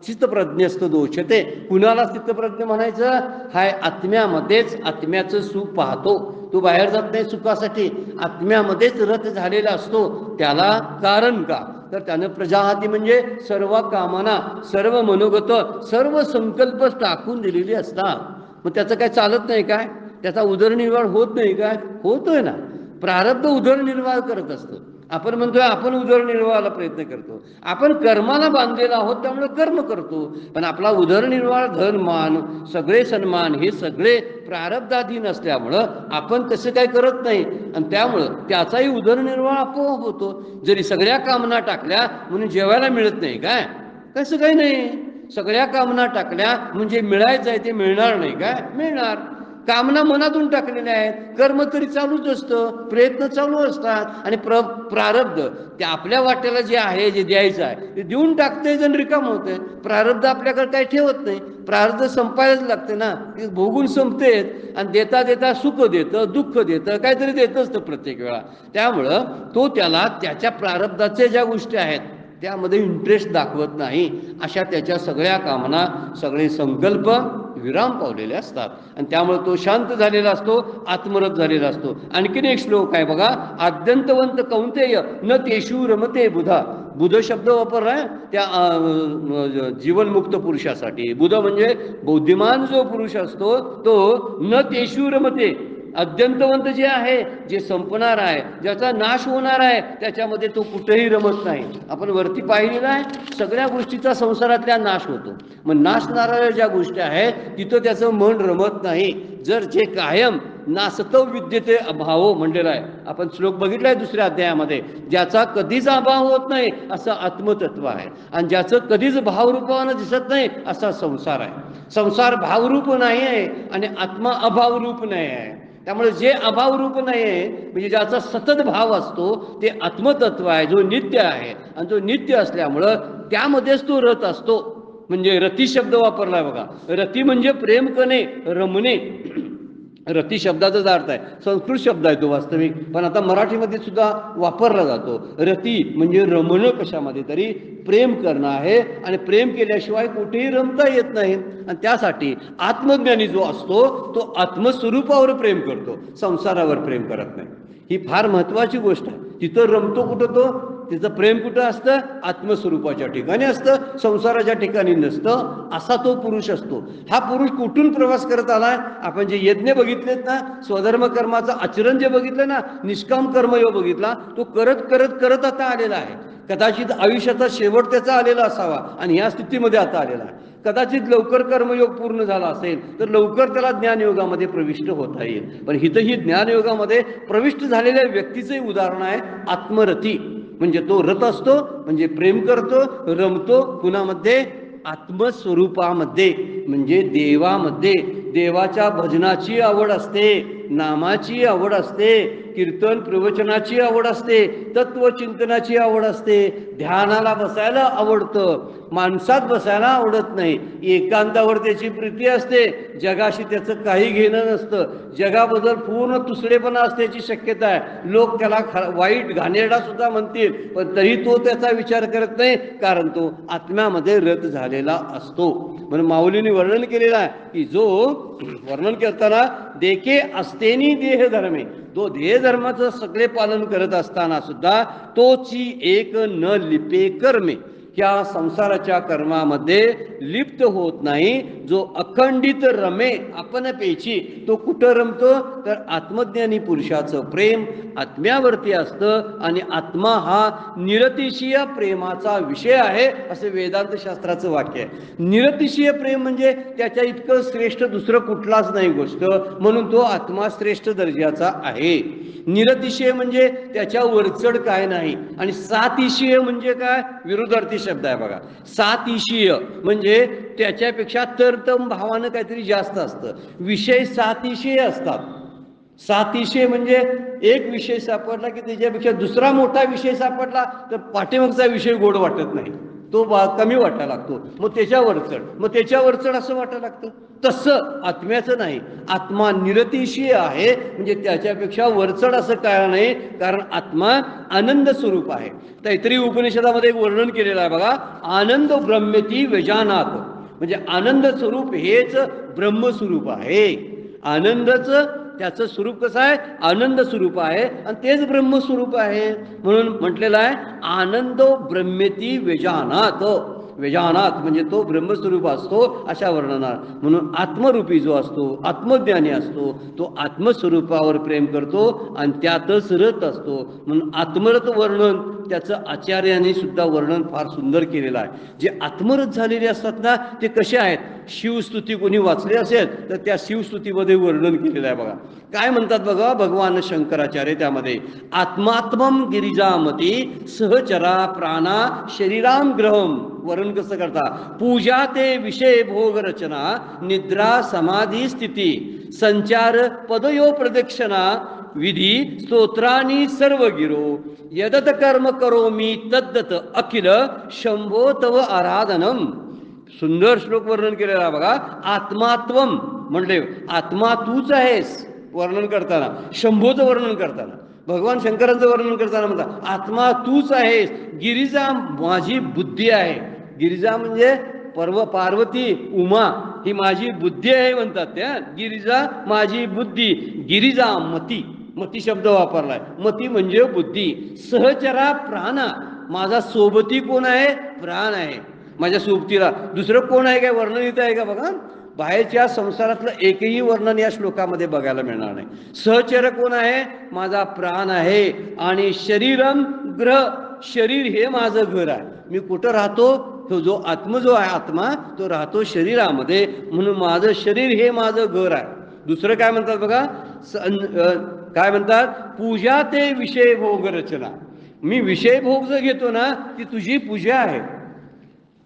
चित्तप्रज्ञस्त दोषते. कुणाला चित्तप्रज्ञ म्हणायचं हाय आत्म्यामध्येच आत्म्याचं सुख पाहतो. तो बाहेर जात नाही सुखासाठी. आत्म्यामध्येच रत झालेला असतो. त्याला कारण का तर त्यानं प्रजाहाती म्हणजे सर्व कामना सर्व मनोगत सर्व संकल्प टाकून दिलेली असतात. मग त्याचं काय चालत नाही काय? त्याचा उदरनिर्वाह होत नाही काय? होतोय ना. प्रारब्ध उदरनिर्वाह करत असतं. आपण म्हणतोय आपण उदरनिर्वाहाला प्रयत्न करतो. आपण कर्माला बांधलेला आहोत त्यामुळे कर्म करतो. पण आपला उदरनिर्वाह धनमान सगळे सन्मान हे सगळे प्रारब्धाधीन असल्यामुळं आपण तसं काय करत नाही आणि त्यामुळं त्याचाही उदरनिर्वाह आपोआप होतो. जरी सगळ्या कामना टाकल्या म्हणून जेवायला मिळत नाही काय? तसं काही नाही. सगळ्या कामना टाकल्या म्हणजे मिळायचं आहे ते मिळणार नाही काय? मिळणार. कामना मनातून टाकलेल्या आहेत. कर्म तरी चालूच असतं. प्रयत्न चालू असतात आणि प्रारब्ध ते आपल्या वाट्याला जे आहे जे द्यायचं आहे ते देऊन टाकते जण रिकाम होते. प्रारब्ध आपल्याकडे काही ठेवत नाही. प्रारब्ध संपायलाच लागते ना. ते भोगून संपतेच आणि देता देता सुख देतं दुःख देतं काहीतरी देत असतं प्रत्येक वेळा. त्यामुळं तो त्याला त्याच्या प्रारब्धाचे ज्या गोष्टी आहेत त्यामध्ये इंटरेस्ट दाखवत नाही. अशा त्याच्या सगळ्या कामना सगळे संकल्प विराम पावलेले असतात आणि त्यामुळे तो शांत झालेला असतो. आत्मरत झालेला असतो. आणखीन एक श्लोक आहे बघा. आद्यंतवंत कौंतेय न तेषु रमते बुधा. बुध शब्द वापरलाय त्या जीवनमुक्त पुरुषासाठी. बुध म्हणजे बुद्धिमान जो पुरुष असतो तो न तेषु रमते. अद्यंतवंत जे आहे जे संपणार आहे ज्याचा नाश होणार आहे त्याच्यामध्ये तो कुठेही रमत नाही. आपण वरती पाहिलेलं आहे सगळ्या गोष्टीचा संसारातल्या नाश होतो. मग नाशणाऱ्या ज्या गोष्टी आहेत तिथं त्याचं मन रमत नाही. जर जे कायम नासतव विद्यते अभाव म्हणलेला आहे. आपण श्लोक बघितलाय दुसऱ्या अध्यायामध्ये. ज्याचा कधीच अभाव होत नाही असं आत्मतत्व आहे आणि ज्याचं कधीच भावरूपानं दिसत नाही असा संसार आहे. संसार भावरूप नाही आहे आणि आत्मा अभावरूप नाही आहे. त्यामुळे जे अभावरूप नाही आहे म्हणजे ज्याचा सतत भाव असतो ते आत्मतत्व आहे जो नित्य आहे आणि जो नित्य असल्यामुळं त्यामध्येच तो रत असतो. म्हणजे रती शब्द वापरलाय बघा. रती म्हणजे प्रेम करणे रमणे. रती शब्दाचाच अर्थ आहे संस्कृत शब्द आहे तो वास्तविक पण आता मराठीमध्ये सुद्धा वापरला जातो. रती म्हणजे रमणं कशामध्ये तरी प्रेम करणं आहे आणि प्रेम केल्याशिवाय कुठेही रमता येत नाही आणि त्यासाठी आत्मज्ञानी जो असतो तो आत्मस्वरूपावर प्रेम करतो संसारावर प्रेम करत नाही. ही फार महत्वाची गोष्ट आहे. तिथं रमतो कुठं तो तिचं प्रेम कुठं असतं आत्मस्वरूपाच्या ठिकाणी असतं संसाराच्या ठिकाणी नसतं. असा तो पुरुष असतो. हा पुरुष कुठून प्रवास करत आलाय? आपण जे यज्ञ बघितलेत ना स्वधर्म कर्माचं आचरण जे बघितलं ना निष्काम कर्मयोग बघितला तो करत करत करत आता आलेला आहे. कदाचित आयुष्याचा शेवट त्याचा आलेला असावा आणि या स्थितीमध्ये आता आलेला आहे. कदाचित लवकर कर्मयोग पूर्ण झाला असेल तर लवकर त्याला ज्ञानयोगामध्ये प्रविष्ट होता येईल. पण इथंही ज्ञानयोगामध्ये प्रविष्ट झालेल्या व्यक्तीचे उदाहरण आहे आत्मरथी. म्हणजे तो रथ असतो म्हणजे प्रेम करतो, रमतो कुणामध्ये? आत्मस्वरूपामध्ये, म्हणजे देवामध्ये. देवाच्या भजनाची आवड असते, नामाची आवड असते, कीर्तन प्रवचनाची आवड असते, तत्वचिंतनाची आवड असते, ध्यानाला बसायला आवडतं, माणसात बसायला आवडत नाही, एकांतावर त्याची प्रीती असते, जगाशी त्याचं काही घेणं नसतं, जगाबद्दल पूर्ण तुसडेपणा असण्याची शक्यता आहे. लोक त्याला वाईट घाणेरडा सुद्धा म्हणतील, पण तरी तो त्याचा विचार करत नाही, कारण तो आत्म्यामध्ये रत झालेला असतो. म्हणून माऊलींनी वर्णन केलेलं आहे की जो वर्णन करताना देखे असतेनी देह धर्मे, तो देह धर्माचं सगळे पालन करत असताना सुद्धा तोची एक न लिपे कर्मे, या संसाराच्या कर्मामध्ये लिप्त होत नाही. जो अखंडित रमे आपण पेची, तो कुठं रमतो? तर आत्मज्ञानी पुरुषाचं प्रेम आत्म्यावरती असतं आणि आत्मा हा निरतिशय प्रेमाचा विषय आहे, असे वेदांत शास्त्राचं वाक्य आहे. निरतिशय प्रेम म्हणजे त्याच्या इतकं श्रेष्ठ दुसरं कुठलाच नाही गोष्ट, म्हणून तो आत्मा श्रेष्ठ दर्जाचा आहे. निरतिशय म्हणजे त्याच्या वरचढ काय नाही. आणि सातिशय म्हणजे काय? विरुद्धार्थी शब्द आहे बघा. सातिशय म्हणजे त्याच्यापेक्षा तरतम भावानं काहीतरी जास्त असतं. विषय सातिशय असतात. सातिशय म्हणजे एक विषय सापडला की त्याच्यापेक्षा दुसरा मोठा विषय सापडला तर पाठीमागचा विषय गोड वाटत नाही, तो कमी वाटायला लागतो, मग त्याच्यावर चढ, मग त्याच्यावर चढ असं वाटायला लागतं. तसं आत्म्याचं नाही. आत्मा निरतिशय आहे, म्हणजे त्याच्यापेक्षा वरचढ असं काय नाही, कारण आत्मा आनंद स्वरूप आहे. तैत्तिरीय उपनिषदामध्ये एक वर्णन केलेलं आहे बघा, आनंद ब्रह्मेती व्यजानात, म्हणजे आनंद स्वरूप हेच ब्रह्मस्वरूप आहे. आनंदाचं त्याचं स्वरूप कसं आहे? आनंद स्वरूप आहे आणि तेच ब्रह्मस्वरूप आहे. म्हणून म्हटलेलं आहे आनंदो ब्रह्मेती व्यजानात. व्यजानात म्हणजे तो ब्रह्मस्वरूप असतो अशा वर्णनात. म्हणून आत्मरूपी जो असतो, आत्मज्ञानी असतो, तो आत्मस्वरूपावर प्रेम करतो आणि त्यातच रत असतो. म्हणून आत्मरत वर्णन त्याचं आचार्यांनी सुद्धा वर्णन फार सुंदर केलेलं आहे. जे आत्मरत झालेले असतात ना, ते कसे आहेत? शिवस्तुती कोणी वाचली असेल तर त्या शिवस्तुतीमध्ये वर्णन केलेलं आहे बघा. काय म्हणतात बघा भगवान शंकराचार्य त्यामध्ये, आत्मात्मम गिरिजामती सहचरा प्राणा शरीराम ग्रहम. वर्णन कसं करता? पूजा ते विषय भोग रचना, निद्रा समाधी स्थिती, संचार पदयो प्रदक्षिणा, विधी स्तोत्रानी सर्व गिरो, यदत कर्म करो मी तद्दत अखिल शंभो तव आराधनम. सुंदर श्लोक वर्णन केलेला आहे बघा. आत्मात्वम म्हणजे आत्मा तूच आहेस वर्णन करताना, शंभोचं वर्णन करताना, भगवान शंकरांचं वर्णन करताना म्हणतात आत्मा तूच आहेस. गिरिजा माझी बुद्धी आहे. गिरिजा म्हणजे पार्वती उमा ही माझी बुद्धी आहे म्हणतात त्या. गिरिजा माझी बुद्धी. गिरिजा मती, मती शब्द वापरलाय. मती म्हणजे बुद्धी. सहचरा प्राणा, माझा सोबती कोण आहे? प्राण आहे माझ्या सोबतीला. दुसरं कोण आहे? काय वर्णन इथं आहे का बघा? बाहेरच्या संसारातलं एकही वर्णन या श्लोकामध्ये बघायला मिळणार नाही. सहचर कोण आहे? माझा प्राण आहे. आणि शरीरम ग्रह, शरीर हे माझं घर आहे. मी कुठं राहतो? तो जो आहे आत्मा, तो राहतो शरीरामध्ये, म्हणून माझं शरीर हे माझं घर आहे. दुसरं काय म्हणतात बघा, काय म्हणतात? पूजा ते विषय भोग रचना. मी विषय भोग जर घेतो ना, ती तुझी पूजा आहे.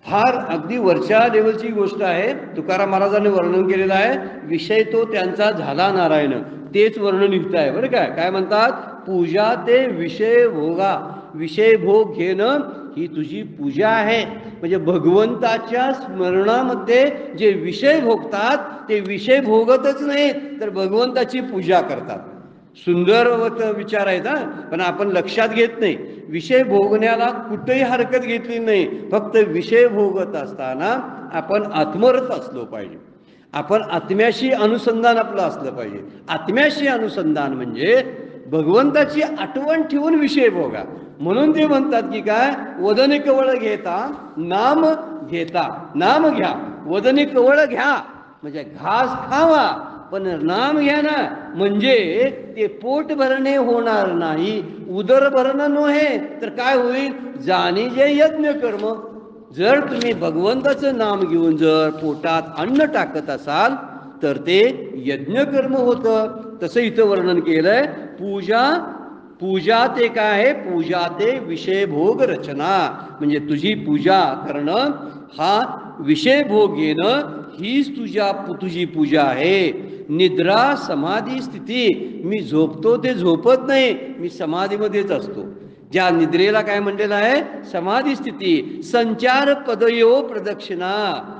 फार अगदी वरच्या लेवलची गोष्ट आहे. तुकाराम महाराजांनी वर्णन केलेलं आहे. विषय तो त्यांचा झाला नारायण, तेच वर्णन इथं आहे बरं काय. काय म्हणतात? पूजा ते विषय भोगा, विषय भोग घेणं ही तुझी पूजा आहे. म्हणजे भगवंताच्या स्मरणामध्ये जे विषय भोगतात ते विषय भोगतच नाहीत तर भगवंताची पूजा करतात. सुंदर विचार आहेत हा, पण आपण लक्षात घेत नाही. विषय भोगण्याला कुठेही हरकत घेतली नाही. फक्त विषय भोगत असताना आपण आत्मरत असलो पाहिजे. आपण आत्म्याशी अनुसंधान आपलं असलं पाहिजे. आत्म्याशी अनुसंधान म्हणजे भगवंताची आठवण ठेवून विषय भोगा. म्हणून ते म्हणतात की काय, वदने कवळ घेता नाम घेता, नाम घ्या. वदने कवळ घ्या म्हणजे घास खावा, पण नाम घ्या ना, म्हणजे ते पोट भरणे होणार नाही, उदर भरणं नव्हे तर काय होईल, जाणी जे यज्ञ कर्म. जर तुम्ही भगवंताचं नाम घेऊन जर पोटात अन्न टाकत असाल तर ते यज्ञकर्म होतं. तसं इथं वर्णन केलंय. पूजा ते काय आहे? पूजा ते विषय भोग रचना, म्हणजे तुझी पूजा करणं, हा विषय भोग घेणं, हीच तुझी पूजा आहे. निद्रा समाधी स्थिती, मी झोपतो ते झोपत नाही, मी समाधीमध्येच असतो. ज्या निद्रेला काय म्हणलेलं आहे? समाधी स्थिती. संचार पदयो प्रदक्षिणा,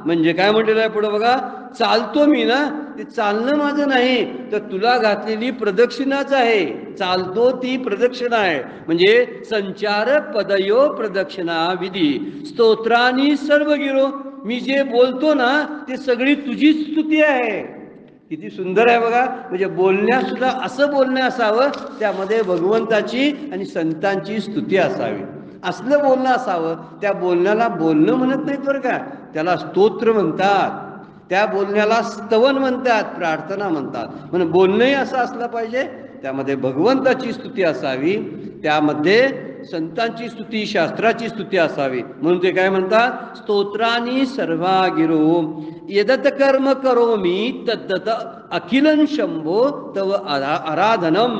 म्हणजे काय म्हणलेलं आहे पुढे बघा? चालतो मी ना, ते चालणं माझं नाही, तर तुला घातलेली प्रदक्षिणाच आहे. चालतो ती प्रदक्षिणा आहे. म्हणजे संचार पदयो प्रदक्षिणा विधी स्तोत्रानी सर्व गिरो, मी जे बोलतो ना ते सगळी तुझीच स्तुती आहे. किती सुंदर आहे बघा. म्हणजे बोलण्यात सुद्धा असं बोलणं असावं, त्यामध्ये भगवंताची आणि संतांची स्तुती असावी, असलं बोलणं असावं. त्या बोलण्याला बोलणं म्हणत नाहीत बरं का, त्याला स्तोत्र म्हणतात. त्या बोलण्याला स्तवन म्हणतात, प्रार्थना म्हणतात. म्हणून बोलणंही असं असलं पाहिजे, त्यामध्ये भगवंताची स्तुती असावी, त्यामध्ये संतांची स्तुती, शास्त्राची स्तुती असावी. म्हणून ते काय म्हणतात? स्तोत्रानी सर्वा गिरो यदत कर्म करोमि तद्दत अखिलं शंभो तव आराधनम.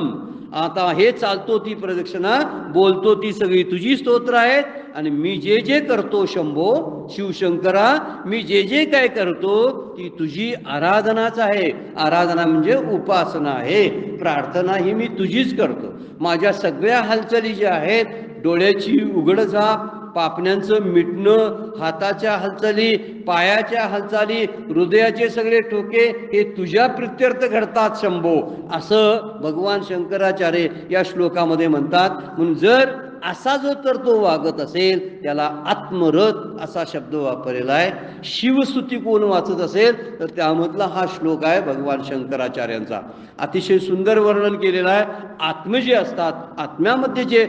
आता हे चालतो ती प्रदक्षिणा, बोलतो ती सगळी तुझी स्तोत्र आहेत, आणि मी जे जे करतो शंभो शिवशंकरा, मी जे जे काय करतो ती तुझी आराधनाच आहे. आराधना म्हणजे उपासना आहे, प्रार्थना ही मी तुझीच करतो. माझ्या सगळ्या हालचाली ज्या आहेत, डोळ्याची उघडझाप, पापण्यांचं मिटणं, हाताच्या हालचाली, पायाच्या हालचाली, हृदयाचे सगळे ठोके, हे तुझ्या प्रित्यर्थ घडतात शंभो, असं भगवान शंकराचार्य या श्लोकामध्ये म्हणतात. म्हणून जर असा जो तर तो वागत असेल, त्याला आत्मरथ असा शब्द वापरलेला आहे. शिवस्तुती कोण वाचत असेल तर त्यामधला हा श्लोक आहे भगवान शंकराचार्यांचा. अतिशय सुंदर वर्णन केलेलं आहे. आत्म जे असतात, आत्म्यामध्ये जे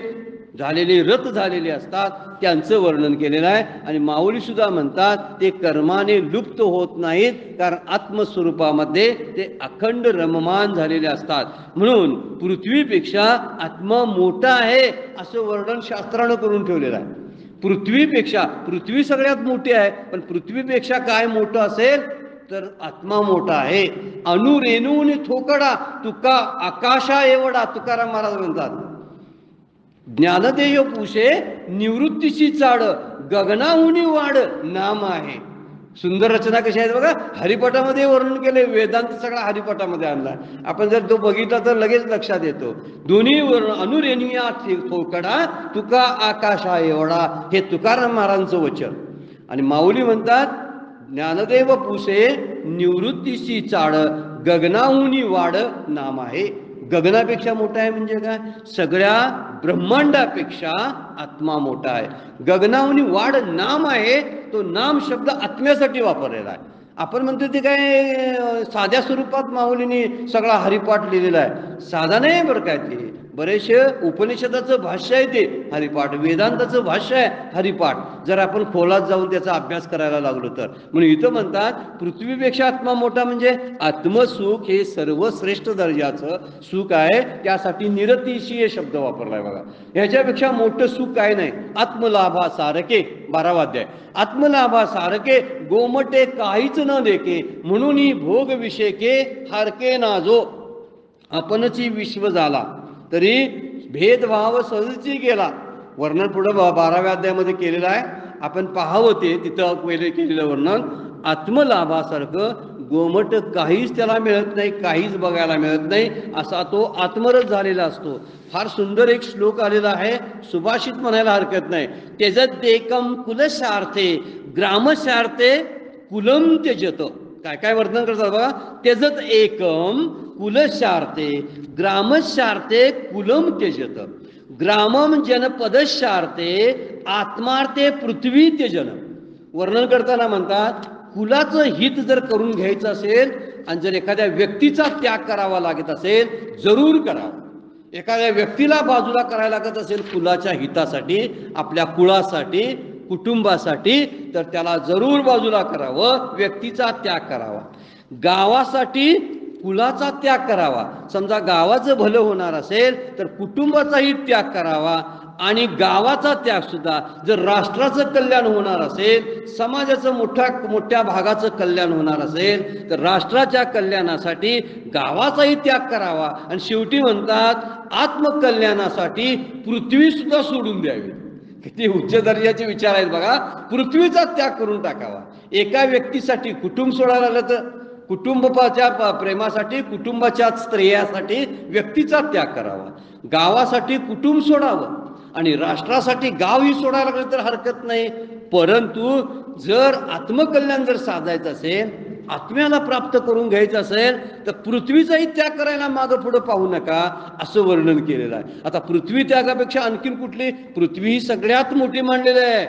झालेले रथ झालेले असतात, त्यांचं वर्णन केलेलं आहे. आणि माऊली सुद्धा म्हणतात ते कर्माने लुप्त होत नाहीत, कारण आत्मस्वरूपामध्ये ते अखंड रममान झालेले असतात. म्हणून पृथ्वीपेक्षा आत्मा मोठा आहे असं वर्णन शास्त्रानं करून ठेवलेलं आहे. पृथ्वी सगळ्यात मोठी आहे, पण पृथ्वीपेक्षा काय मोठं असेल तर आत्मा मोठा आहे. अनुरेणूने थोकडा तुका आकाशा एवढा, तुकाराम महाराज म्हणतात. ज्ञानदेय पुषे निवृत्तीची चाड, गगनाहुनी वाढ नाम आहे. सुंदर रचना कशी आहेत बघा. हरिपाठामध्ये वर्णन केले, वेदांत सगळा हरिपाठामध्ये आणला. आपण जर तो बघितला तर लगेच लक्षात येतो. दोन्ही वर्ण अनुरेणुया थोकडा तुका आकाशा एवढा, हे तुकाराम महाराजांचं वचन. आणि माऊली म्हणतात ज्ञानदेव पुषे निवृत्तीची चाड, गगनाहुनी वाढ नाम आहे. गगनापेक्षा मोठा आहे म्हणजे काय? सगळ्या ब्रह्मांडापेक्षा आत्मा मोठा आहे. गगनाहुनी वाढ नाम आहे. तो नाम शब्द आत्म्यासाठी वापरलेला आहे. आपण म्हणतो ते काय साध्या स्वरूपात माऊलीने सगळा हरिपाठ लिहिलेला आहे. साधा नाही बरं काय, ते बरेचसे उपनिषदाचं भाष्य आहे, ते हरिपाठ, वेदांताचं भाष्य आहे हरिपाठ, जर आपण खोलात जाऊन त्याचा अभ्यास करायला लागलो तर. म्हणून इथं म्हणतात पृथ्वीपेक्षा आत्मा मोठा, म्हणजे आत्मसुख हे सर्वश्रेष्ठ दर्जाचं सुख आहे. त्यासाठी निरतिशीय शब्द वापरलाय बघा. ह्याच्यापेक्षा मोठं सुख काय नाही. आत्मलाभा सारखे 12वा अध्याय. आत्मलाभा सारखे गोमटे काहीच न देके, म्हणून भोग विषेके हारके ना जो. आपणची विश्व झाला तरी भेदभाव सहजची गेला. वर्णन पुढं 12व्या अध्यायामध्ये केलेलं आहे. आपण पाहावं ते तिथं पहिले केलेलं वर्णन. आत्मलाभासारखं गोमट काहीच त्याला मिळत नाही, काहीच बघायला मिळत नाही, असा तो आत्मरथ झालेला असतो. फार सुंदर एक श्लोक आलेला आहे, सुभाषित म्हणायला हरकत नाही. त्यजत देकम कुलशार्थे ग्रामशार्थे कुलम त्यजत. काय काय वर्णन करतात बघा. त्यजत एकम कुलशार्थे ग्रामशार्थे कुलम त्यजत. ग्रामम जनपदशार्थे आत्मार्थे पृथ्वी त्यजन. वर्णन करताना म्हणतात कुलाचं हित जर करून घ्यायचं असेल आणि जर एखाद्या व्यक्तीचा त्याग करावा लागत असेल, जरूर करावा. एखाद्या व्यक्तीला बाजूला करायला लागत असेल कुलाच्या हितासाठी, आपल्या कुळासाठी, कुटुंबासाठी, तर त्याला जरूर बाजूला करावं, व्यक्तीचा त्याग करावा. गावासाठी कुलाचा त्याग करावा. समजा गावाचं भलं होणार असेल तर कुटुंबाचाही त्याग करावा. आणि गावाचा त्याग सुद्धा, जर राष्ट्राचं कल्याण होणार असेल, समाजाचं मोठ्या भागाचं कल्याण होणार असेल, तर राष्ट्राच्या कल्याणासाठी गावाचाही त्याग करावा. आणि शेवटी म्हणतात आत्मकल्याणासाठी पृथ्वी सुद्धा सोडून द्यावी. किती उच्च दर्जाचे विचार आहेत बघा. पृथ्वीचा त्याग करून टाकावा. एका व्यक्तीसाठी कुटुंब सोडायला आलं तर कुटुंबाच्या प्रेमासाठी, कुटुंबाच्या स्त्रियासाठी व्यक्तीचा त्याग करावा. गावासाठी कुटुंब सोडावं आणि राष्ट्रासाठी गावही सोडायला लागलं तर हरकत नाही. परंतु जर आत्मकल्याण जर साधायचं असेल, आत्म्याला प्राप्त करून घ्यायचं असेल, तर पृथ्वीचाही त्याग करायला मागं पुढं पाहू नका, असं वर्णन केलेलं आहे. आता पृथ्वी त्यागापेक्षा आणखीन कुठली? पृथ्वी ही सगळ्यात मोठी मानलेली आहे.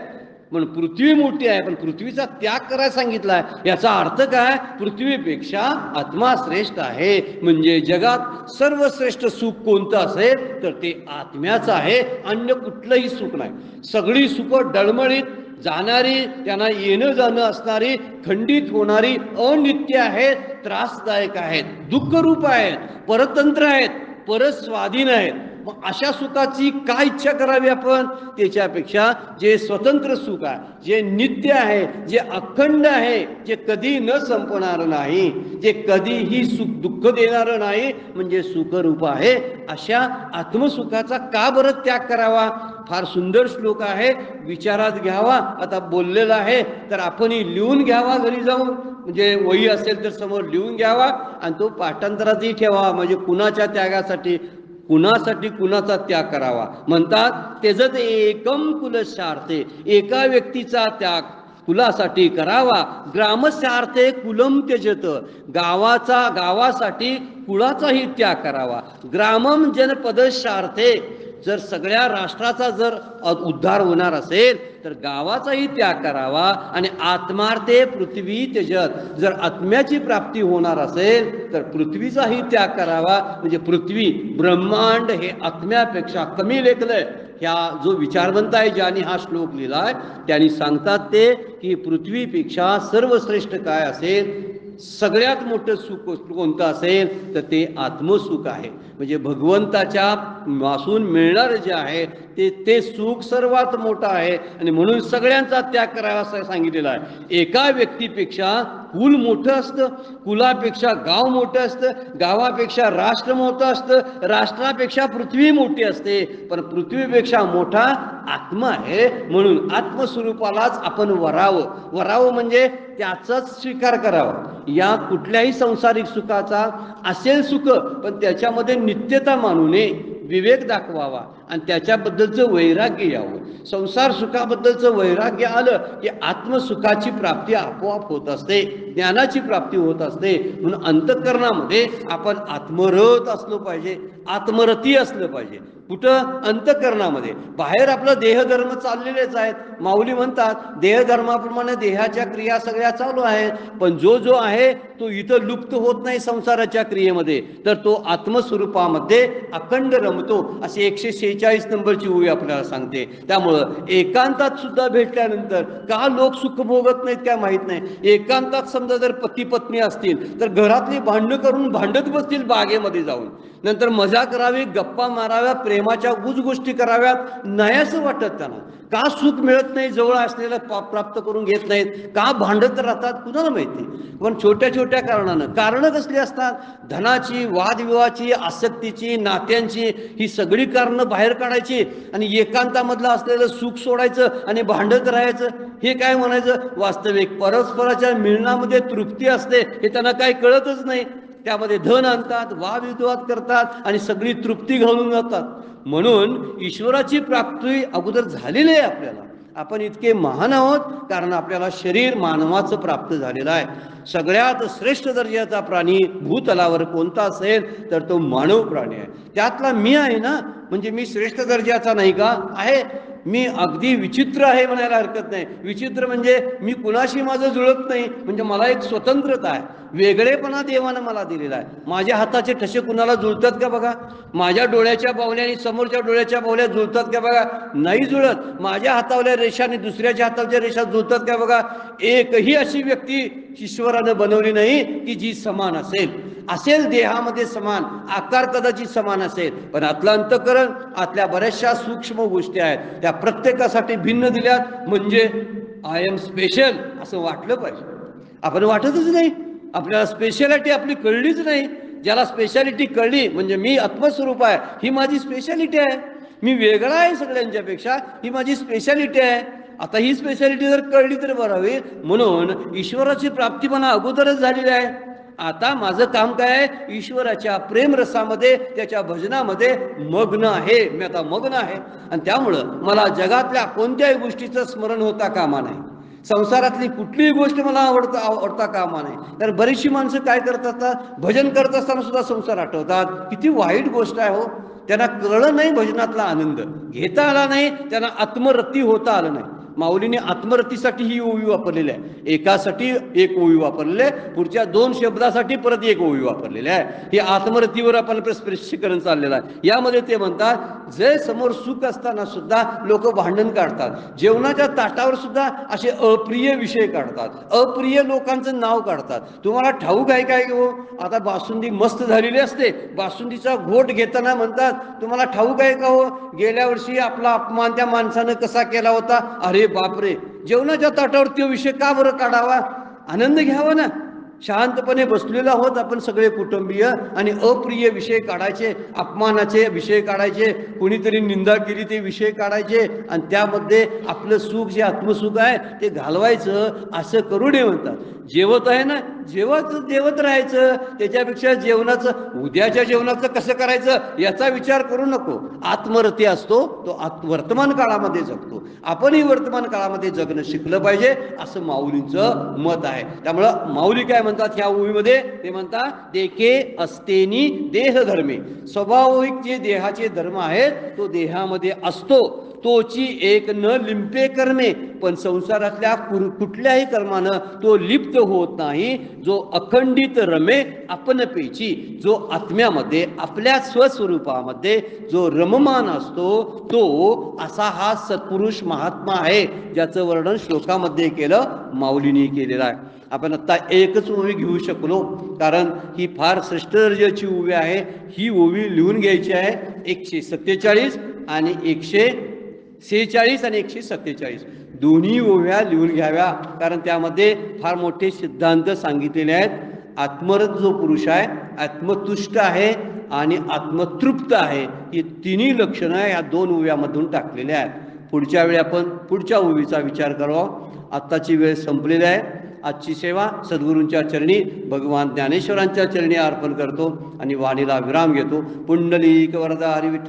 म्हणून पृथ्वी मोठी आहे, पण पृथ्वीचा त्याग करायला सांगितलाय. याचा अर्थ काय? पृथ्वीपेक्षा आत्मा श्रेष्ठ आहे. म्हणजे जगात सर्वश्रेष्ठ सुख कोणतं असेल तर ते आत्म्याचं आहे, अन्य कुठलंही सुख नाही. सगळी सुख डळमळीत जाणारी, त्यांना येणं जाणं असणारी, खंडित होणारी, अनित्य आहेत, त्रासदायक आहेत, दुःखरूप आहेत, परतंत्र आहेत, परस्वाधीन आहेत. मग अशा सुखाची काय इच्छा करावी आपण? त्याच्यापेक्षा जे स्वतंत्र सुख आहे, जे नित्य आहे, जे अखंड आहे, जे कधी न संपणार नाही, जे कधीही दुःख देणारं नाही, म्हणजे सुखरूप आहे, अशा आत्मसुखाचा का बरं त्याग करावा? फार सुंदर श्लोक आहे, विचारात घ्यावा. आता बोललेला आहे तर आपणही लिहून घ्यावा घरी जाऊन, म्हणजे वही असेल तर समोर लिहून घ्यावा आणि तो पाठांतरातही ठेवा. म्हणजे कुणाच्या त्यागासाठी, कुणाचा त्याग करावा. म्हणतात तेजत एकम कुलशार्थे, एका व्यक्तीचा त्याग कुलासाठी करावा. ग्रामस्यार्थे कुलम त्यजत, गावासाठी कुळाचाही त्याग करावा. ग्रामम जनपदशार्थे, जर सगळ्या राष्ट्राचा जर उद्धार होणार असेल तर गावाचाही त्याग करावा. आणि आत्मार्थे पृथ्वी त्यजत, जर आत्म्याची प्राप्ती होणार असेल तर पृथ्वीचाही त्याग करावा. म्हणजे पृथ्वी, ब्रह्मांड हे आत्म्यापेक्षा कमी लेखलंय. ह्या जो विचारवंत आहे ज्यांनी हा श्लोक लिहिलाय त्यांनी सांगतात ते की पृथ्वीपेक्षा सर्वश्रेष्ठ काय असेल, सगळ्यात मोठं सुख कोणतं असेल तर ते आत्मसुख आहे. म्हणजे भगवंताच्या पासून मिळणार जे आहे ते सुख सर्वात मोठं आहे. आणि म्हणून सगळ्यांचा त्याग करावा असं सांगितलेलं आहे. एका व्यक्तीपेक्षा कुल मोठं असतं, कुलापेक्षा गाव मोठं असतं, गावापेक्षा राष्ट्र मोठं असतं, राष्ट्रापेक्षा पृथ्वी मोठी असते, पण पृथ्वीपेक्षा मोठा आत्मा आहे. म्हणून आत्मस्वरूपालाच आपण वरावं म्हणजे त्याचाच स्वीकार करावा. या कुठल्याही संसारिक सुखाचा असेल सुख, पण त्याच्यामध्ये नित्यता मानू नये, विवेक दाखवावा आणि त्याच्याबद्दलचं वैराग्य यावं. संसार सुखाबद्दलचं वैराग्य आलं की आत्मसुखाची प्राप्ती आपोआप होत असते, ज्ञानाची प्राप्ती होत असते. म्हणून अंतःकरणामध्ये आपण आत्मरत असलो पाहिजे, आत्मरती असलं पाहिजे. कुठं? अंतःकरणामध्ये. बाहेर आपलं देहधर्म चाललेलेच आहेत. माऊली म्हणतात देहधर्माप्रमाणे देहाच्या क्रिया सगळ्या चालू आहेत, पण जो आहे तो इथं लुप्त होत नाही संसाराच्या क्रियेमध्ये, तर तो आत्मस्वरूपामध्ये अखंड रमतो. असे 146 नंबरची ओवी आपल्याला सांगते. त्यामुळं एकांतात सुद्धा भेटल्यानंतर का लोक सुख भोगत नाहीत काय माहीत नाही. एकांतात समजा जर पती पत्नी असतील तर घरातली भांडणं करून भांडत बसतील बागेमध्ये जाऊन, नंतर मजा करावी, गप्पा माराव्या, प्रेमाच्या गोष्टी कराव्यात, नाही असं वाटत त्यांना. का सुख मिळत नाही, जवळ असलेलं प्राप्त करून घेत नाहीत, का भांडत राहतात कुणाला माहिती. पण छोट्या छोट्या कारणं कसली असतात? धनाची, वादविवाहाची, आसक्तीची, नात्यांची, ही सगळी कारणं बाहेर काढायची आणि एकांतामधलं असलेलं सुख सोडायचं आणि भांडत राहायचं. हे काय म्हणायचं? वास्तविक परस्पराच्या मिलनामध्ये तृप्ती असते हे त्यांना काही कळतच नाही. त्यामध्ये धन आणतात, वादविवाद करतात आणि सगळी तृप्ती घालून जातात. म्हणून ईश्वराची प्राप्ती अगोदर झालेली आहे आपल्याला. आपण इतके महान आहोत कारण आपल्याला शरीर मानवाचं प्राप्त झालेलं आहे. सगळ्यात श्रेष्ठ दर्जाचा प्राणी भूतलावर कोणता असेल तर तो मानव प्राणी आहे. त्यातला मी आहे ना, म्हणजे मी श्रेष्ठ दर्जाचा नाही का? आहे. मी अगदी विचित्र आहे म्हणायला हरकत नाही. विचित्र म्हणजे मी कुणाशी माझं जुळत नाही, म्हणजे मला एक स्वतंत्रता आहे, वेगळेपणा देवानं मला दिलेला आहे. माझ्या हाताचे ठसे कुणाला जुळतात का बघा? माझ्या डोळ्याच्या बावल्या आणि समोरच्या डोळ्याच्या बावल्या जुळतात का बघा? नाही जुळत. माझ्या हातावल्या रेषा आणि दुसऱ्याच्या हातावल्या रेषा जुळतात का बघा? एकही अशी व्यक्ती ईश्वरानं बनवली नाही की जी समान असेल. असेल देहामध्ये समान, आकार कदाचित समान असेल, पण आतलं अंतःकरण, आतल्या बऱ्याचशा सूक्ष्म गोष्टी आहेत त्या प्रत्येकासाठी भिन्न दिल्यात. म्हणजे आय एम स्पेशल असं वाटलं पाहिजे. आपण वाटतच नाही, आपल्याला स्पेशालिटी आपली कळलीच नाही. ज्याला स्पेशालिटी कळली म्हणजे मी आत्मस्वरूप आहे, ही माझी स्पेशालिटी आहे, मी वेगळा आहे सगळ्यांच्यापेक्षा, ही माझी स्पेशालिटी आहे. आता ही स्पेशालिटी जर कळली तर बरं होईल. म्हणून ईश्वराची प्राप्ती मला अगोदरच झालेली आहे. आता माझं काम काय आहे, ईश्वराच्या प्रेमरसामध्ये, त्याच्या भजनामध्ये मग्न आहे. मी आता मग्न आहे आणि त्यामुळं मला जगातल्या कोणत्याही गोष्टीचं स्मरण होता कामा नाही. संसारातली कुठलीही गोष्ट मला आवडता कामा नाही. तर बरीचशी माणसं काय करतात, भजन करत असताना सुद्धा संसार आठवतात. किती वाईट गोष्ट आहे हो. त्यांना कळलं नाही भजनातला आनंद घेता आला नाही, त्यांना आत्मरती होता आलं नाही. माऊलीने आत्मरतीसाठी ही ओवी वापरलेली आहे. एकासाठी एक ओवी वापरलेली आहे, पुढच्या 2 शब्दासाठी परत एक ओवी वापरलेली आहे. ही आत्मरतीवर आपण स्पष्टीकरण चाललेलं आहे. यामध्ये ते म्हणतात, जे समोर सुख असताना सुद्धा लोक भांडण काढतात, जेवणाच्या ताटावर सुद्धा असे अप्रिय विषय काढतात, अप्रिय लोकांचं नाव काढतात. तुम्हाला ठाऊक आहे काय हो, आता बासुंदी मस्त झालेली असते, बासुंदीचा घोट घेताना म्हणतात, तुम्हाला ठाऊक आहे का हो, गेल्या वर्षी आपला अपमान त्या माणसानं कसा केला होता. अरे बापरे, जेवणाच्या ताटावर तो विषय का बरं काढावा, आनंद घ्यावा ना. शांतपणे बसलेलो आहोत आपण सगळे कुटुंबीय आणि अप्रिय विषय काढायचे, अपमानाचे विषय काढायचे, कोणीतरी निंदा केली ते विषय काढायचे आणि त्यामध्ये आपलं सुख जे आत्मसुख आहे ते घालवायचं. असं करू नये म्हणतात. जेवत आहे ना, जेवत राहायचं. त्याच्यापेक्षा जेवणाचं, उद्याच्या जेवणाचं कसं करायचं याचा विचार करू नको. आत्मरती असतो तो वर्तमान काळामध्ये जगतो. आपणही वर्तमान काळामध्ये जगणं शिकलं पाहिजे असं माऊलींचं मत आहे. त्यामुळं माऊली काय म्हणतात ह्या ओवीमध्ये, ते म्हणतात, देखे असतेनी देह धर्मे. स्वाभाविक जे देहाचे धर्म आहेत तो देहामध्ये असतो, तोची एक न लिंपे कर्मे. पण संसारातल्या कुठल्याही कर्मानं तो लिप्त होत नाही. जो अखंडित रमे आपणपेची, जो आत्म्यामध्ये आपल्या स्वस्वरूपामध्ये जो रममान असतो, तो असा हा सत्पुरुष महात्मा आहे, ज्याचं वर्णन श्लोकामध्ये केलं, माऊलींनी केलेलं आहे. आपण आत्ता एकच ओवी घेऊ शकलो, कारण ही फार श्रेष्ठ दर्जाची ओवी आहे. ही ओवी लिहून घ्यायची आहे. 147 आणि 146 आणि 147 दोन्ही ओव्या लिहून घ्याव्या, कारण त्यामध्ये फार मोठे सिद्धांत सांगितलेले आहेत. आत्मरत जो पुरुष आहे, आत्मतुष्ट आहे आणि आत्मतृप्त आहे, ही तिन्ही लक्षणं या 2 ओव्यामधून टाकलेल्या आहेत. पुढच्या वेळी आपण पुढच्या ओवीचा विचार करावा. आत्ताची वेळ संपलेली आहे. आजची सेवा सद्गुरूंच्या चरणी, भगवान ज्ञानेश्वरांच्या चरणी अर्पण करतो आणि वाणीला विराम घेतो. पुंडलिक वरदा हरी विठ्ठल.